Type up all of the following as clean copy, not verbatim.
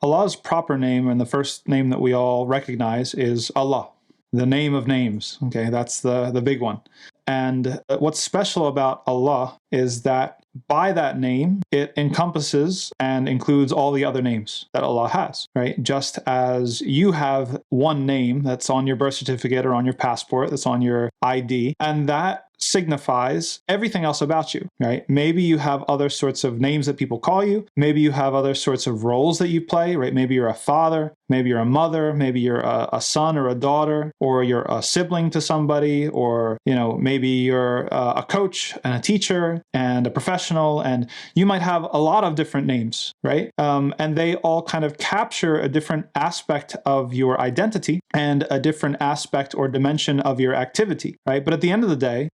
Allah's proper name, and the first name that we all recognize, is Allah, the name of names. Okay, that's the big one. And what's special about Allah is that by that name, it encompasses and includes all the other names that Allah has, right? Just as you have one name that's on your birth certificate or on your passport, that's on your ID, and that signifies everything else about you, right? Maybe you have other sorts of names that people call you. Maybe you have other sorts of roles that you play, right? Maybe you're a father, maybe you're a mother, maybe you're a son or a daughter, or you're a sibling to somebody, or, maybe you're a coach and a teacher and a professional, and you might have a lot of different names, right? And they all kind of capture a different aspect of your identity and a different aspect or dimension of your activity, right? But at the end of the day,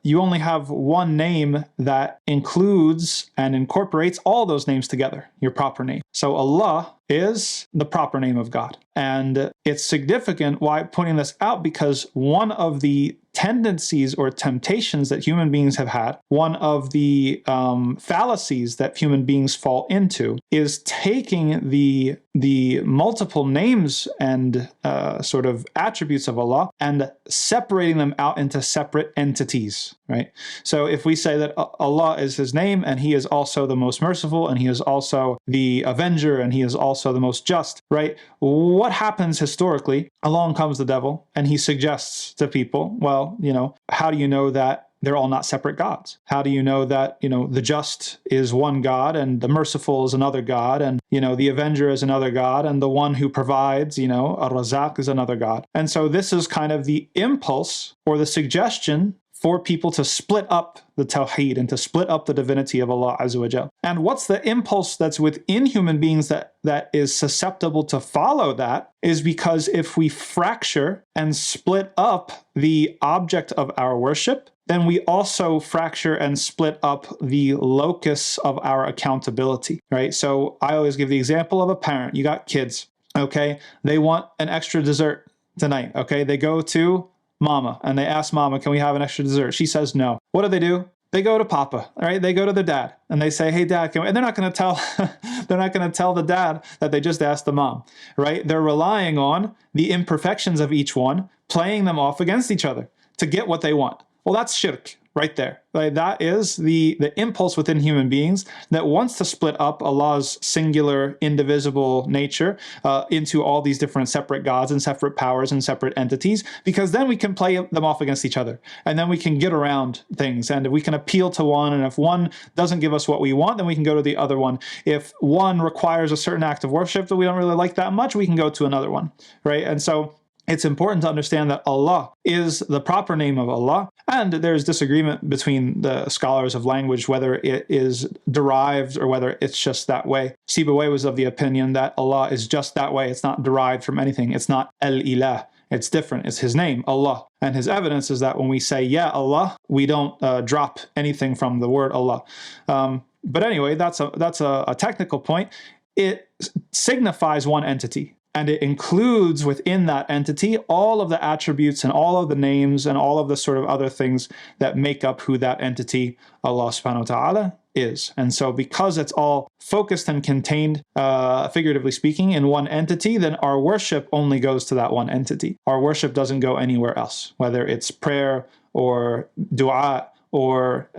you only have one name that includes and incorporates all those names together, your proper name. So Allah is the proper name of God. And it's significant why pointing this out, because one of the tendencies or temptations that human beings have had, one of the fallacies that human beings fall into, is taking the multiple names and sort of attributes of Allah and separating them out into separate entities, right? So if we say that Allah is His name, and He is also the most merciful, and He is also the avenger, and He is also the most just, right? What happens historically? Along comes the devil, and he suggests to people, well, how do you know that they're all not separate gods? How do you know that, the just is one God, and the merciful is another God, and, the avenger is another God, and the one who provides, Ar-Razaq, is another God? And so this is kind of the impulse or the suggestion for people to split up the Tawheed and to split up the divinity of Allah Azza wa Jal. And what's the impulse that's within human beings that is susceptible to follow that is because if we fracture and split up the object of our worship, then we also fracture and split up the locus of our accountability, right? So I always give the example of a parent. You got kids, okay? They want an extra dessert tonight, okay? They go to Mama, and they ask Mama, can we have an extra dessert? She says no. What do? They go to Papa, all right? They go to the dad, and they say, hey, Dad, and they're not going to tell they're not going to tell the dad that they just asked the mom, right? They're relying on the imperfections of each one, playing them off against each other to get what they want. Well, that's shirk right there. Right? That is the impulse within human beings that wants to split up Allah's singular, indivisible nature into all these different separate gods and separate powers and separate entities, because then we can play them off against each other, and then we can get around things, and we can appeal to one, and if one doesn't give us what we want, then we can go to the other one. If one requires a certain act of worship that we don't really like that much, we can go to another one, right? And so it's important to understand that Allah is the proper name of Allah, and there's disagreement between the scholars of language whether it is derived or whether it's just that way. Sibawayh was of the opinion that Allah is just that way. It's not derived from anything. It's not Al-Ilah. It's different. It's His name, Allah. And His evidence is that when we say, Ya Allah, we don't drop anything from the word Allah. But anyway, that's a technical point. It signifies one entity. And it includes within that entity all of the attributes and all of the names and all of the sort of other things that make up who that entity, Allah subhanahu wa ta'ala, is. And so because it's all focused and contained, figuratively speaking, in one entity, then our worship only goes to that one entity. Our worship doesn't go anywhere else, whether it's prayer or dua or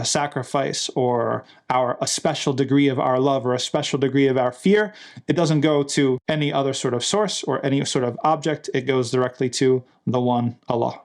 sacrifice or a special degree of our love or a special degree of our fear. It doesn't go to any other sort of source or any sort of object. It goes directly to the one Allah.